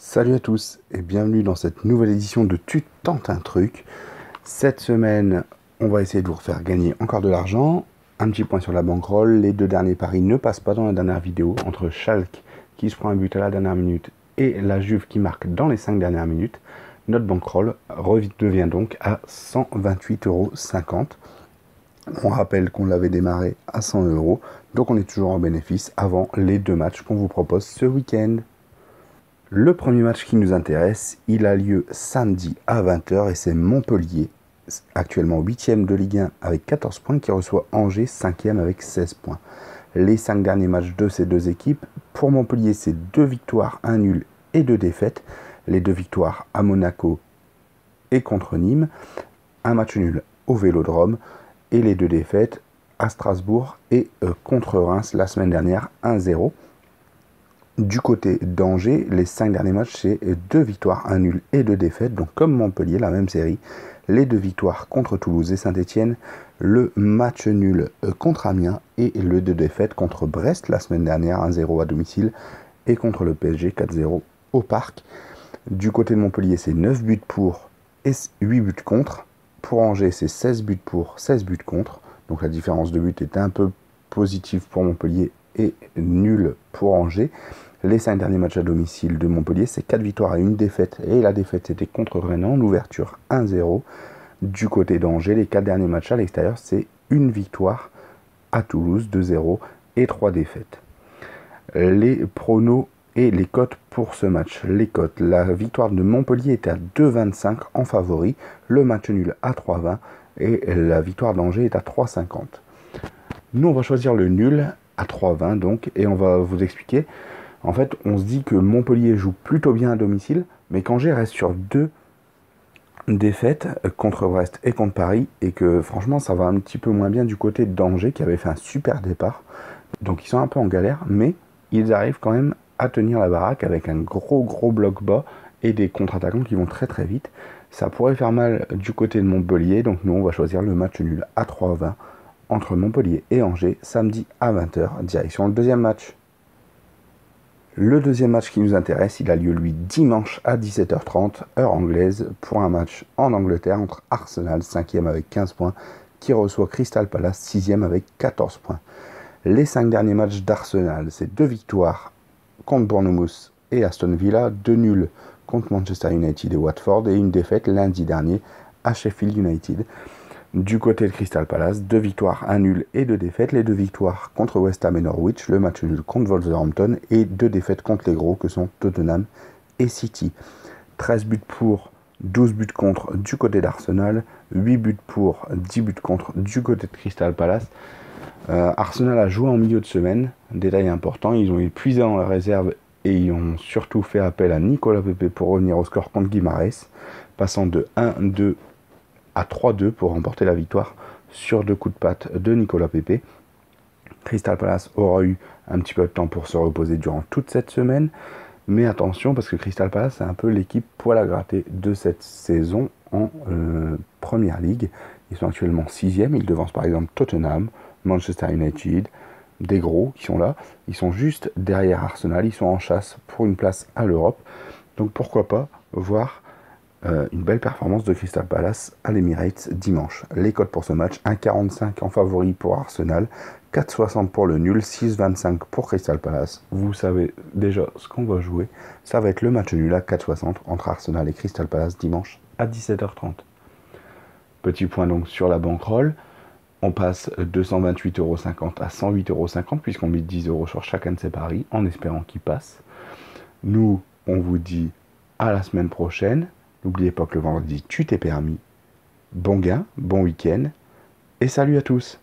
Salut à tous et bienvenue dans cette nouvelle édition de Tu tentes un truc. Cette semaine, on va essayer de vous refaire gagner encore de l'argent. Un petit point sur la bankroll. Les deux derniers paris ne passent pas dans la dernière vidéo entre Schalke qui se prend un but à la dernière minute et la Juve qui marque dans les 5 dernières minutes. Notre bankroll devient donc à 128,50 €. On rappelle qu'on l'avait démarré à 100 €, donc on est toujours en bénéfice avant les deux matchs qu'on vous propose ce week-end. Le premier match qui nous intéresse, il a lieu samedi à 20 h et c'est Montpellier, actuellement 8e de Ligue 1 avec 14 points, qui reçoit Angers 5e avec 16 points. Les 5 derniers matchs de ces deux équipes, pour Montpellier, c'est 2 victoires, 1 nul et 2 défaites. Les 2 victoires à Monaco et contre Nîmes, un match nul au Vélodrome et les 2 défaites à Strasbourg et contre Reims la semaine dernière 1-0. Du côté d'Angers, les 5 derniers matchs, c'est 2 victoires, 1 nul et 2 défaites. Donc comme Montpellier, la même série. Les 2 victoires contre Toulouse et Saint-Etienne, le match nul contre Amiens et le 2 défaites contre Brest la semaine dernière, 1-0 à domicile, et contre le PSG 4-0 au Parc. Du côté de Montpellier, c'est 9 buts pour et 8 buts contre. Pour Angers, c'est 16 buts pour, 16 buts contre. Donc la différence de but est un peu positive pour Montpellier et nulle pour Angers. Les 5 derniers matchs à domicile de Montpellier, c'est 4 victoires et 1 défaite. Et la défaite, c'était contre Rennes en ouverture 1-0. Du côté d'Angers, les 4 derniers matchs à l'extérieur, c'est 1 victoire à Toulouse 2-0 et 3 défaites. Les pronos et les cotes pour ce match. Les cotes, la victoire de Montpellier est à 2,25 en favori, le match nul à 3,20 et la victoire d'Angers est à 3,50. Nous, on va choisir le nul à 3,20 donc, et on va vous expliquer. En fait, on se dit que Montpellier joue plutôt bien à domicile, mais qu'Angers reste sur 2 défaites contre Brest et contre Paris, et que franchement, ça va un petit peu moins bien du côté d'Angers, qui avait fait un super départ. Donc ils sont un peu en galère, mais ils arrivent quand même à tenir la baraque avec un gros bloc bas et des contre-attaquants qui vont très très vite. Ça pourrait faire mal du côté de Montpellier, donc nous on va choisir le match nul à 3,20 entre Montpellier et Angers, samedi à 20 h, direction le deuxième match. Le deuxième match qui nous intéresse, il a lieu lui dimanche à 17h30, heure anglaise, pour un match en Angleterre entre Arsenal, 5e avec 15 points, qui reçoit Crystal Palace, 6e avec 14 points. Les 5 derniers matchs d'Arsenal, c'est 2 victoires contre Bournemouth et Aston Villa, 2 nuls contre Manchester United et Watford, et 1 défaite lundi dernier à Sheffield United. Du côté de Crystal Palace, 2 victoires, 1 nul et 2 défaites. Les 2 victoires contre West Ham et Norwich, le match nul contre Wolverhampton et 2 défaites contre les gros que sont Tottenham et City. 13 buts pour, 12 buts contre du côté d'Arsenal, 8 buts pour, 10 buts contre du côté de Crystal Palace. Arsenal a joué en milieu de semaine, détail important, ils ont épuisé en réserve et ils ont surtout fait appel à Nicolas Pepe pour revenir au score contre Guimarães, passant de 1-2 à 3-2 pour remporter la victoire sur 2 coups de patte de Nicolas Pepe. Crystal Palace aura eu un petit peu de temps pour se reposer durant toute cette semaine, mais attention parce que Crystal Palace c'est un peu l'équipe poil à gratter de cette saison en Première Ligue. Ils sont actuellement 6e, ils devancent par exemple Tottenham, Manchester United, des gros qui sont là. Ils sont juste derrière Arsenal, ils sont en chasse pour une place à l'Europe. Donc pourquoi pas voir une belle performance de Crystal Palace à l'Emirates dimanche. Les cotes pour ce match, 1,45 en favori pour Arsenal, 4,60 pour le nul, 6,25 pour Crystal Palace. Vous savez déjà ce qu'on va jouer. Ça va être le match nul à 4,60 entre Arsenal et Crystal Palace dimanche à 17h30. Petit point donc sur la bankroll. On passe de 128,50 € à 108,50 € puisqu'on met 10 € sur chacun de ces paris en espérant qu'ils passent. Nous, on vous dit à la semaine prochaine. N'oubliez pas que le vendredi, tu t'es permis. Bon gain, bon week-end, et salut à tous!